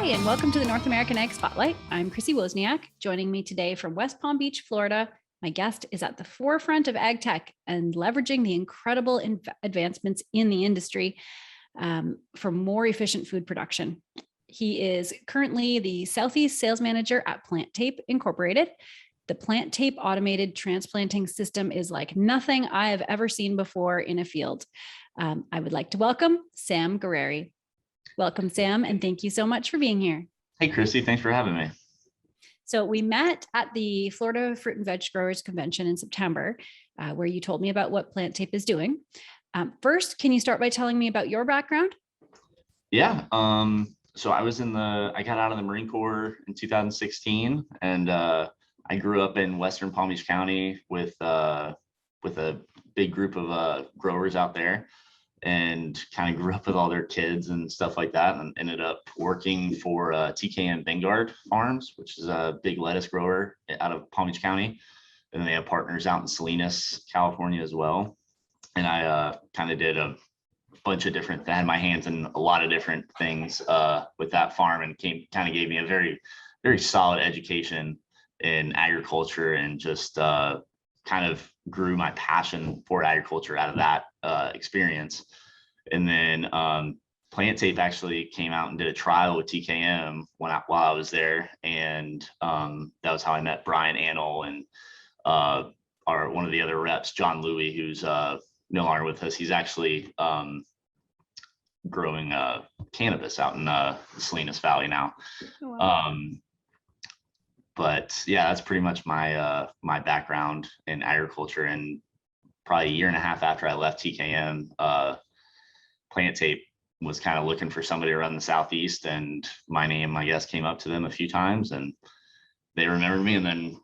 and welcome to the North American Ag Spotlight. I'm Chrissy Wozniak. Joining me today from West Palm Beach, Florida, my guest is at the forefront of ag tech and leveraging the incredible advancements in the industry for more efficient food production. He is currently the Southeast Sales Manager at PlantTape Incorporated. The PlantTape automated transplanting system is like nothing I have ever seen before in a field. I would like to welcome Sam Guererri. Welcome, Sam, and thank you so much for being here. Hey, Chrissy, thanks for having me. So we met at the Florida Fruit and Veg Growers Convention in September, where you told me about what PlantTape is doing. First, can you start by telling me about your background? Yeah, so I got out of the Marine Corps in 2016, and I grew up in Western Palm Beach County with a big group of growers out there, and kind of grew up with all their kids and stuff like that, and ended up working for TKM Vanguard Farms, which is a big lettuce grower out of Palm Beach County. And they have partners out in Salinas, California as well. And I kind of did a bunch of I had my hands in a lot of different things with that farm, and kind of gave me a very, very solid education in agriculture, and just kind of grew my passion for agriculture out of that experience. And then PlantTape actually came out and did a trial with TKM while I was there, and that was how I met Brian Annell and one of the other reps, John Louie, who's no longer with us. He's actually growing cannabis out in the Salinas Valley now. Oh, wow. But yeah, that's pretty much my my background in agriculture. And probably a year and a half after I left TKM, PlantTape was kind of looking for somebody to run the Southeast, and my name, I guess, came up to them a few times, and they remembered me. And then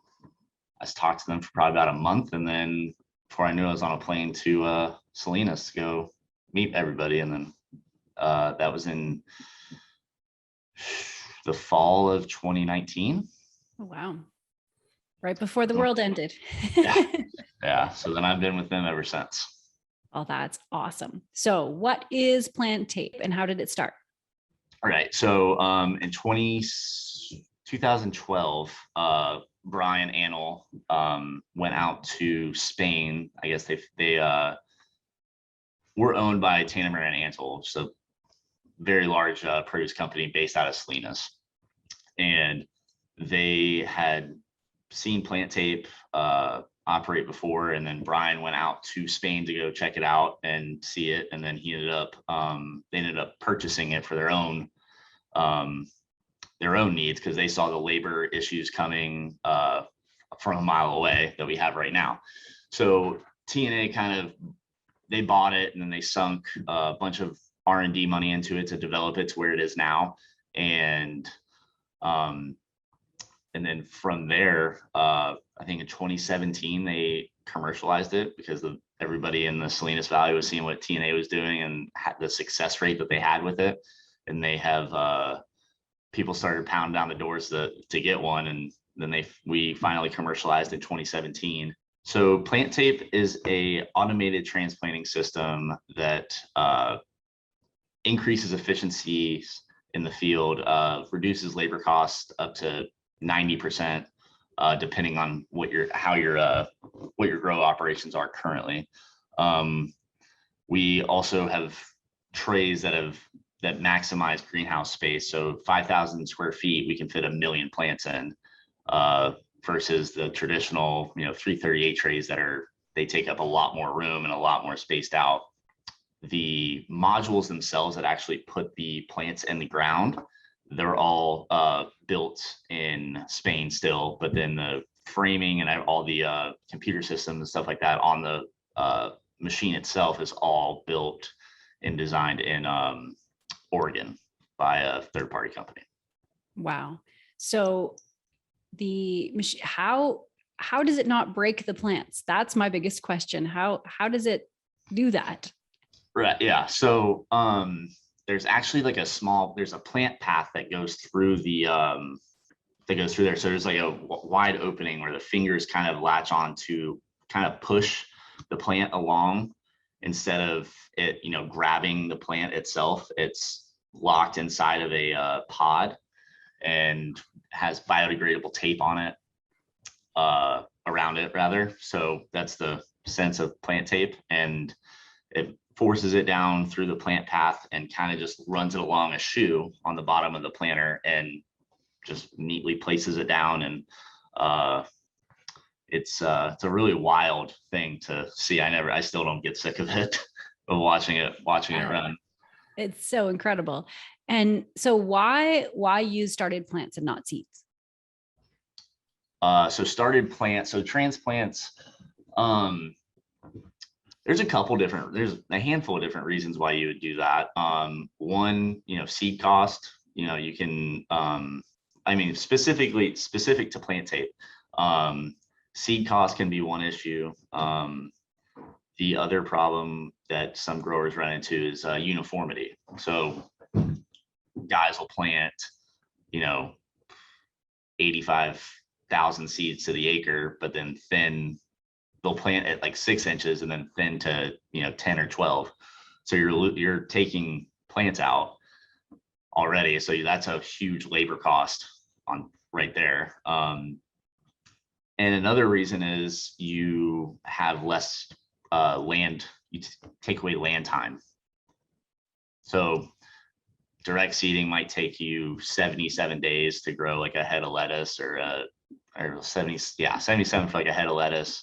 I talked to them for probably about a month, and then before I knew it, I was on a plane to Salinas to go meet everybody. And then that was in the fall of 2019. Oh, wow. Right before the world ended. Yeah. So then I've been with them ever since. Oh, that's awesome. So what is PlantTape and how did it start? All right. So in 2012, Brian Annell went out to Spain. I guess they were owned by Tanner and Antle, so very large produce company based out of Salinas. And they had seen PlantTape operate before, and then Brian went out to Spain to go check it out and see it, and then they ended up purchasing it for their own needs, because they saw the labor issues coming from a mile away that we have right now. So TNA they bought it, and then they sunk a bunch of R&D money into it to develop it to where it is now. And then from there, I think in 2017, they commercialized it, because everybody in the Salinas Valley was seeing what TNA was doing and the success rate that they had with it. And they have people started pounding down the doors to get one. And then we finally commercialized in 2017. So PlantTape is a automated transplanting system that increases efficiencies in the field, reduces labor costs up to 90%, depending on what your grow operations are currently. We also have trays that maximize greenhouse space. So 5,000 square feet, we can fit 1 million plants in, versus the traditional 338 trays they take up a lot more room and a lot more spaced out. The modules themselves that actually put the plants in the ground, they're all built in Spain still, but then the framing and all the computer systems and stuff like that on the machine itself is all built and designed in Oregon by a third-party company. Wow. So the machine, how does it not break the plants? That's my biggest question. How does it do that? Right. Yeah. So there's actually there's a plant path that goes through there. So there's like a wide opening where the fingers kind of latch on to kind of push the plant along, instead of it, grabbing the plant itself. It's locked inside of a pod, and has biodegradable tape on it, around it rather. So that's the sense of PlantTape, and it forces it down through the plant path and kind of just runs it along a shoe on the bottom of the planter and just neatly places it down. And it's a really wild thing to see. I still don't get sick of it, of watching it run. It's so incredible. And so why use started plants and not seeds? So transplants, there's a handful of different reasons why you would do that. One, seed cost, you can, specific to PlantTape, seed cost can be one issue. The other problem that some growers run into is uniformity. So guys will plant, 85,000 seeds to the acre, but then they'll plant at like 6 inches and then thin to 10 or 12. So you're taking plants out already. So that's a huge labor cost on right there. And another reason is you have less land, you take away land time. So direct seeding might take you 77 days to grow like a head of lettuce, or 77 for like a head of lettuce,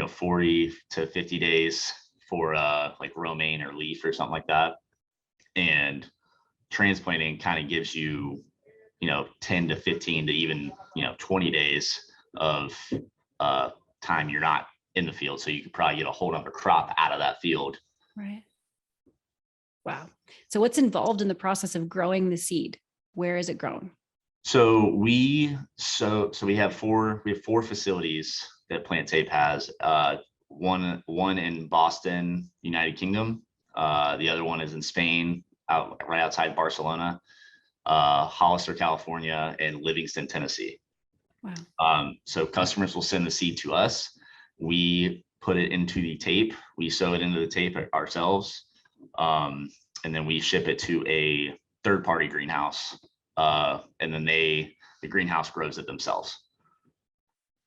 40 to 50 days for like romaine or leaf or something like that. And transplanting kind of gives you 10 to 15 to even 20 days of time you're not in the field, so you could probably get a whole nother crop out of that field. Right. Wow. So what's involved in the process of growing the seed? Where is it grown? So we have four facilities that PlantTape has. One in Boston, United Kingdom. The other one is in Spain, right outside Barcelona, Hollister, California, and Livingston, Tennessee. Wow. So customers will send the seed to us. We put it into the tape. We sew it into the tape ourselves. And then we ship it to a third-party greenhouse. And then the greenhouse grows it themselves.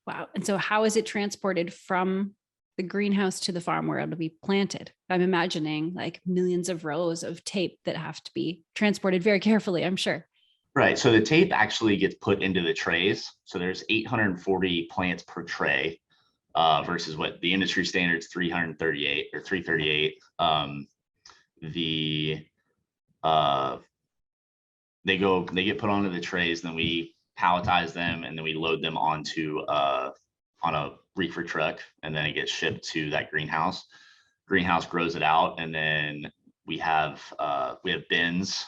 Wow. And so how is it transported from the greenhouse to the farm where it'll be planted? I'm imagining like millions of rows of tape that have to be transported very carefully, I'm sure. Right. So the tape actually gets put into the trays. So there's 840 plants per tray, versus what the industry standard is 338 or 338. They get put onto the trays, and then we palletize them, and then we load them onto on a reefer truck, and then it gets shipped to that greenhouse. Greenhouse grows it out, and then we have bins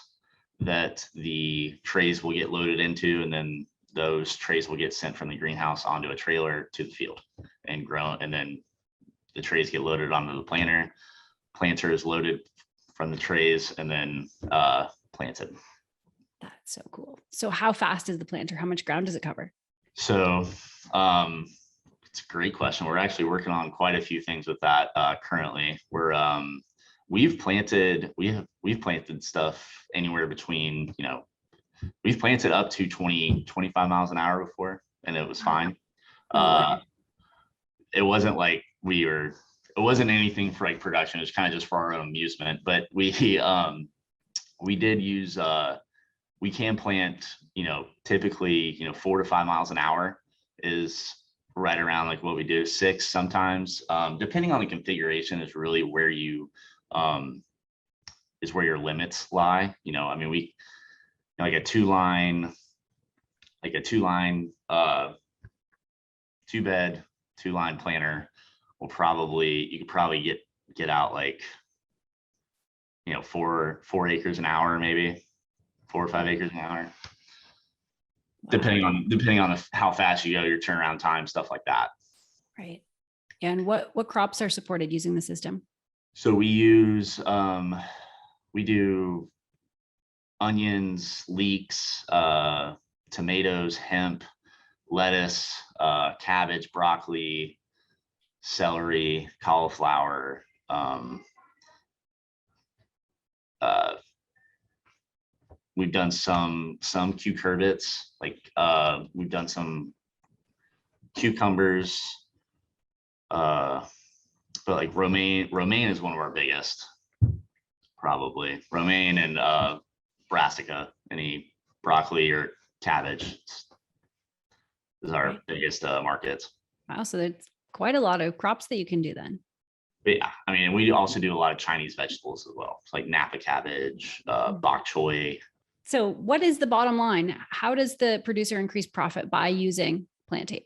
that the trays will get loaded into, and then those trays will get sent from the greenhouse onto a trailer to the field and grown, and then the trays get loaded onto the planter. Planter is loaded from the trays and then planted. That's so cool. So how fast is the planter? How much ground does it cover? So it's a great question. We're actually working on quite a few things with that currently. We've planted stuff anywhere between, we've planted up to 25 miles an hour before, and it was fine. It wasn't like it wasn't anything for like production. It was kind of just for our own amusement, but we did use, we can plant, typically, 4 to 5 miles an hour is right around like what we do, 6 sometimes, depending on the configuration is really where you, is where your limits lie. We like a two line, 2-bed, 2-line planter will you could probably get out like, 4 acres an hour, maybe 4 or 5 acres an hour. Wow. Depending on how fast you go, your turnaround time, stuff like that. Right. And what crops are supported using the system? So we do onions, leeks, tomatoes, hemp, lettuce, cabbage, broccoli, celery, cauliflower, we've done some cucurbits, like we've done some cucumbers, but like romaine is one of our biggest, probably romaine, and brassica, any broccoli or cabbage is our biggest markets. Wow. So there's quite a lot of crops that you can do then. But yeah, I mean, we also do a lot of Chinese vegetables as well. It's like Napa cabbage, bok choy. So what is the bottom line? How does the producer increase profit by using PlantTape?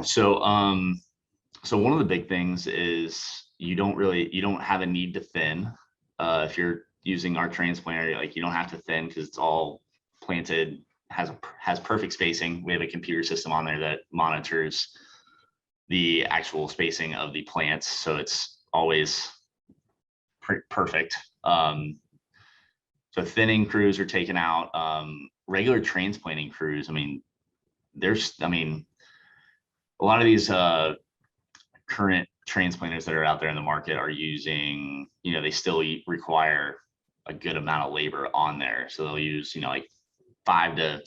So, so one of the big things is you don't have a need to thin. If you're using our transplanter, like you don't have to thin because it's all planted, has perfect spacing. We have a computer system on there that monitors the actual spacing of the plants, so it's always perfect. So thinning crews are taken out. Regular transplanting crews, I mean, a lot of these current transplanters that are out there in the market are using, they still require a good amount of labor on there. So they'll use, like 5 to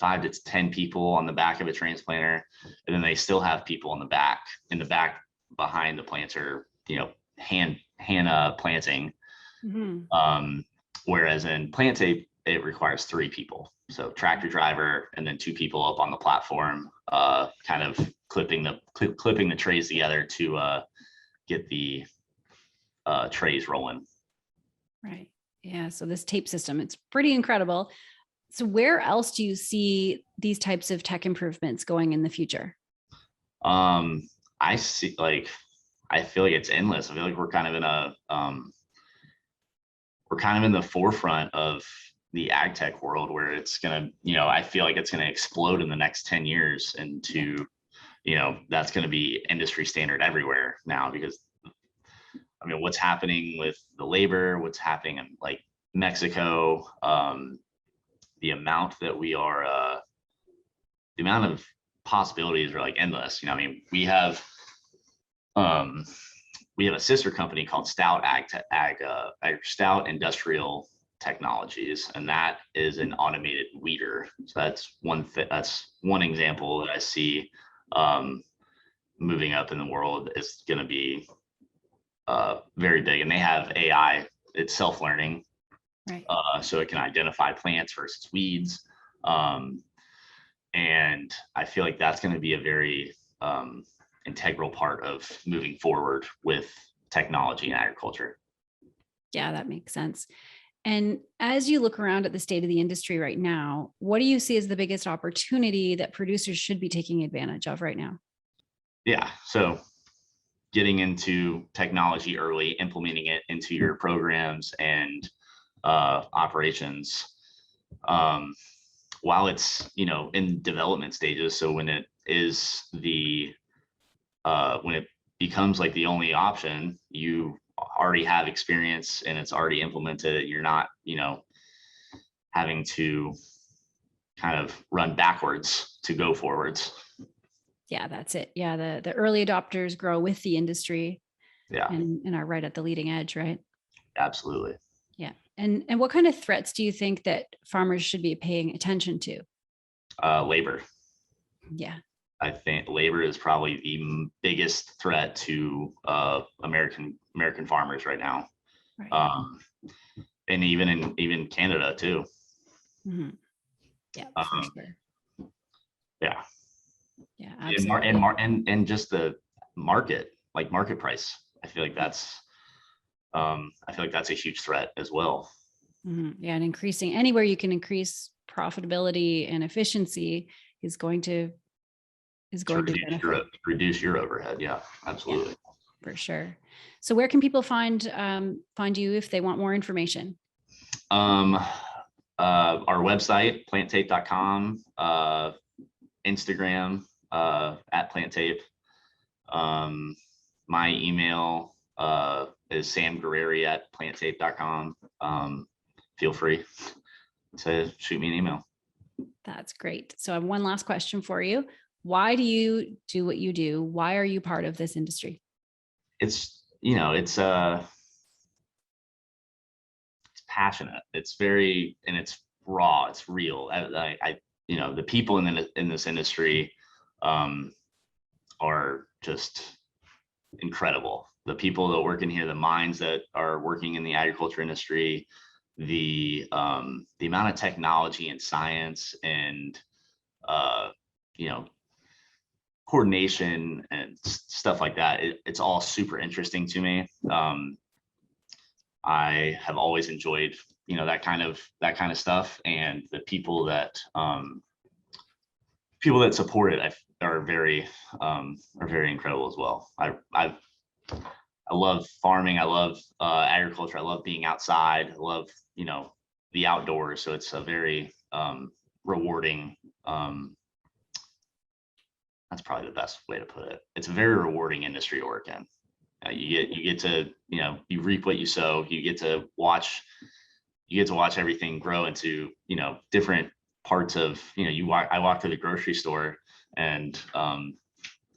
10 people on the back of a transplanter, and then they still have people in the back behind the planter, hand planting. Mm-hmm. Whereas in PlantTape, it requires 3 people. So tractor driver and then 2 people up on the platform, kind of clipping the trays together to get the trays rolling. Right. Yeah. So this tape system, it's pretty incredible. So where else do you see these types of tech improvements going in the future? I see, I feel like it's endless. I feel like we're kind of in the forefront of the ag tech world, where it's gonna, I feel like it's gonna explode in the next 10 years into, that's gonna be industry standard everywhere now, because I mean, what's happening with the labor, what's happening in like Mexico, the amount of possibilities are like endless. I mean, we have a sister company called Stout Stout Industrial Technologies, and that is an automated weeder. So that's one example that I see moving up in the world is going to be very big. And they have AI, it's self-learning, right? So it can identify plants versus weeds. And I feel like that's going to be a very integral part of moving forward with technology in agriculture. Yeah, that makes sense. And as you look around at the state of the industry right now, what do you see as the biggest opportunity that producers should be taking advantage of right now? Yeah, so getting into technology early, implementing it into your programs and operations while it's in development stages. So when it becomes like the only option, you already have experience and it's already implemented. You're not having to kind of run backwards to go forwards. Yeah, that's it. Yeah, the early adopters grow with the industry. Yeah, and are right at the leading edge, right? absolutely. Yeah. And what kind of threats do you think that farmers should be paying attention to? Labor. Yeah. I think labor is probably the biggest threat to American farmers right now, Right. and even Canada too. Mm-hmm. Yeah, for sure. Yeah. Yeah, absolutely. And just the market price. I feel like that's a huge threat as well. Mm-hmm. Yeah, and increasing anywhere you can increase profitability and efficiency is going to benefit. Reduce your overhead. Yeah, absolutely. Yeah, for sure. So where can people find you if they want more information? Our website, planttape.com, Instagram, at PlantTape. My email is Sam Guererri at planttape.com. Feel free to shoot me an email. That's great. So I have one last question for you. Why do you do what you do? Why are you part of this industry? It's passionate. It's very, and it's raw, it's real. You know, the people in this industry are just incredible. The people that work in here, the minds that are working in the agriculture industry, the amount of technology and science and you know, coordination and stuff like that. It's all super interesting to me. I have always enjoyed, you know, that kind of stuff, and the people that support it are very incredible as well. I love farming. I love agriculture. I love being outside. I love, you know, the outdoors. So it's a very rewarding. That's probably the best way to put it. It's a very rewarding industry to work in. You get to, you know, you reap what you sow. You get to watch everything grow into, you know, different parts of, you know, I walk through the grocery store, and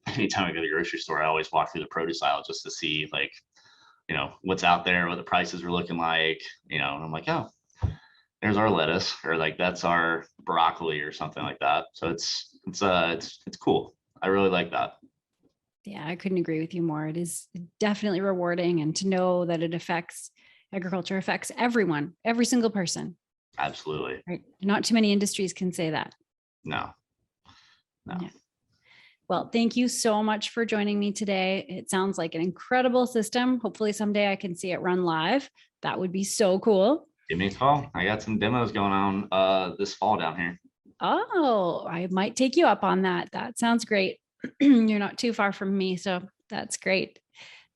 anytime I go to the grocery store, I always walk through the produce aisle just to see, like, you know, what's out there, what the prices are looking like, you know, and I'm like, oh, there's our lettuce, or like that's our broccoli or something like that. So it's cool. I really like that. Yeah, I couldn't agree with you more. It is definitely rewarding, and to know that agriculture affects everyone, every single person. Absolutely. Right. Not too many industries can say that. No. Yeah. Well, thank you so much for joining me today. It sounds like an incredible system. Hopefully someday I can see it run live. That would be so cool. Give me a call. I got some demos going on this fall down here. Oh, I might take you up on that. That sounds great. You're not too far from me, so that's great.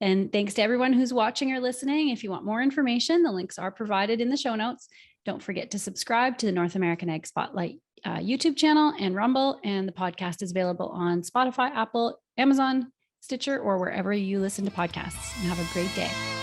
And thanks to everyone who's watching or listening. If you want more information, the links are provided in the show notes. Don't forget to subscribe to the North American Ag Spotlight YouTube channel and Rumble. And the podcast is available on Spotify, Apple, Amazon, Stitcher, or wherever you listen to podcasts. And have a great day.